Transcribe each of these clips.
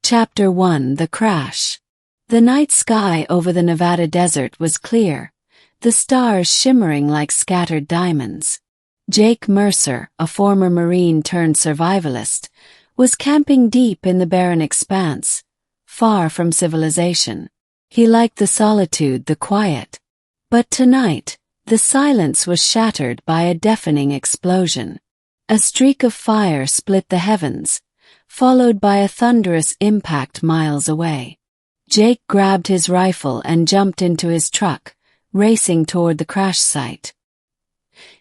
Chapter 1: The Crash. The night sky over the Nevada desert was clear, the stars shimmering like scattered diamonds. Jake Mercer, a former Marine turned survivalist, was camping deep in the barren expanse, far from civilization. He liked the solitude, the quiet. But tonight, the silence was shattered by a deafening explosion. A streak of fire split the heavens, followed by a thunderous impact miles away. Jake grabbed his rifle and jumped into his truck, racing toward the crash site.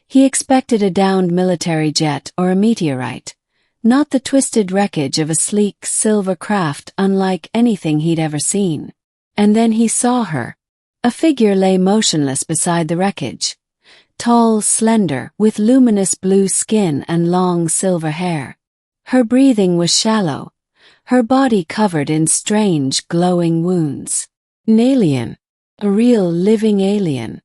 He expected a downed military jet or a meteorite, not the twisted wreckage of a sleek silver craft unlike anything he'd ever seen. And then he saw her. A figure lay motionless beside the wreckage, tall, slender, with luminous blue skin and long silver hair. Her breathing was shallow, her body covered in strange, glowing wounds. An alien. A real, living alien.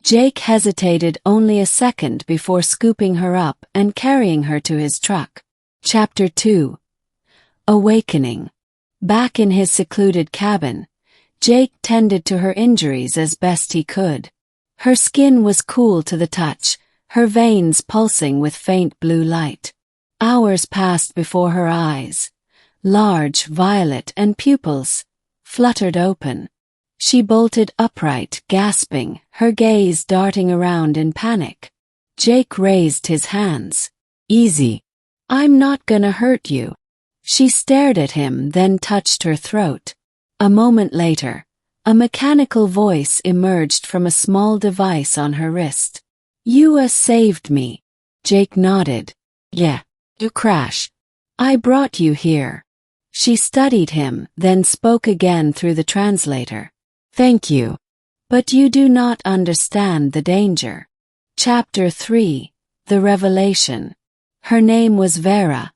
Jake hesitated only a second before scooping her up and carrying her to his truck. Chapter 2: Awakening. Back in his secluded cabin, Jake tended to her injuries as best he could. Her skin was cool to the touch, her veins pulsing with faint blue light. Hours passed before her eyes, large, violet, and pupils fluttered open. She bolted upright, gasping, her gaze darting around in panic. Jake raised his hands. "Easy. I'm not gonna hurt you." She stared at him, then touched her throat. A moment later, a mechanical voice emerged from a small device on her wrist. "You saved me." Jake nodded. "Yeah. You crash. I brought you here." She studied him, then spoke again through the translator. "Thank you. But you do not understand the danger." Chapter 3: The Revelation. Her name was Veyra,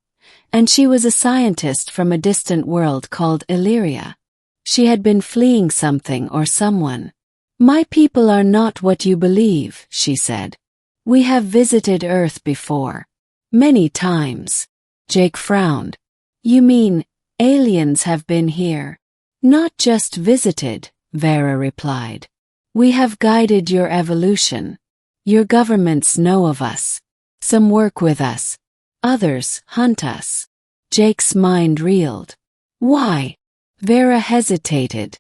and she was a scientist from a distant world called Illyria. She had been fleeing something or someone. "My people are not what you believe," she said. "We have visited Earth before. Many times." Jake frowned. "You mean, aliens have been here?" "Not just visited," Veyra replied. "We have guided your evolution. Your governments know of us. Some work with us. Others hunt us." Jake's mind reeled. "Why?" Veyra hesitated.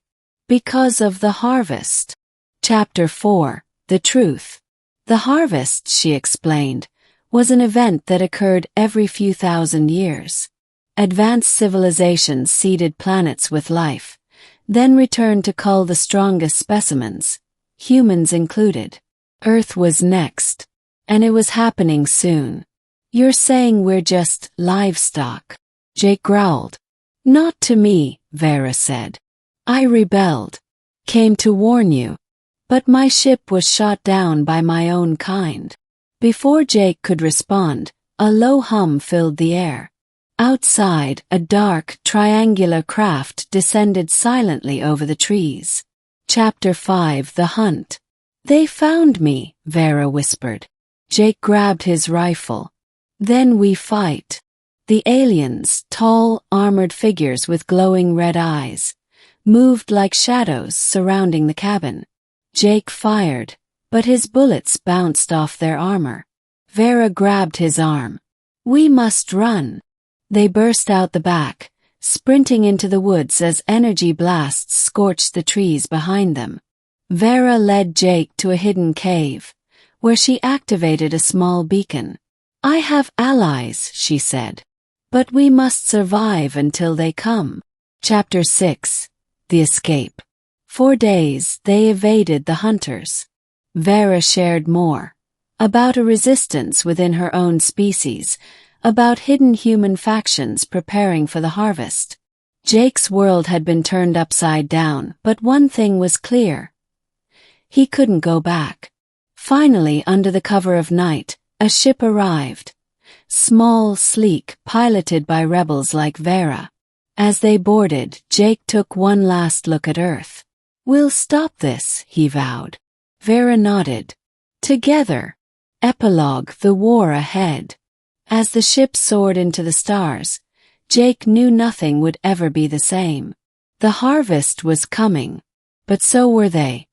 "Because of the harvest." Chapter 4: The Truth. The harvest, she explained, was an event that occurred every few thousand years. Advanced civilizations seeded planets with life, then returned to cull the strongest specimens, humans included. Earth was next, and it was happening soon. "You're saying we're just livestock?" Jake growled. "Not to me," Veyra said. "I rebelled. Came to warn you. But my ship was shot down by my own kind." Before Jake could respond, a low hum filled the air. Outside, a dark, triangular craft descended silently over the trees. Chapter 5: The Hunt. "They found me," Veyra whispered. Jake grabbed his rifle. "Then we fight." The aliens, tall, armored figures with glowing red eyes, moved like shadows surrounding the cabin. Jake fired, but his bullets bounced off their armor. Veyra grabbed his arm. "We must run." They burst out the back, sprinting into the woods as energy blasts scorched the trees behind them. Veyra led Jake to a hidden cave, where she activated a small beacon. "I have allies," she said. "But we must survive until they come." Chapter 6: The Escape. For days, they evaded the hunters. Veyra shared more. About a resistance within her own species, about hidden human factions preparing for the harvest. Jake's world had been turned upside down, but one thing was clear. He couldn't go back. Finally, under the cover of night, a ship arrived. Small, sleek, piloted by rebels like Veyra. As they boarded, Jake took one last look at Earth. "We'll stop this," he vowed. Veyra nodded. Together. Epilogue: The War Ahead. As the ship soared into the stars, Jake knew nothing would ever be the same. The harvest was coming. But so were they.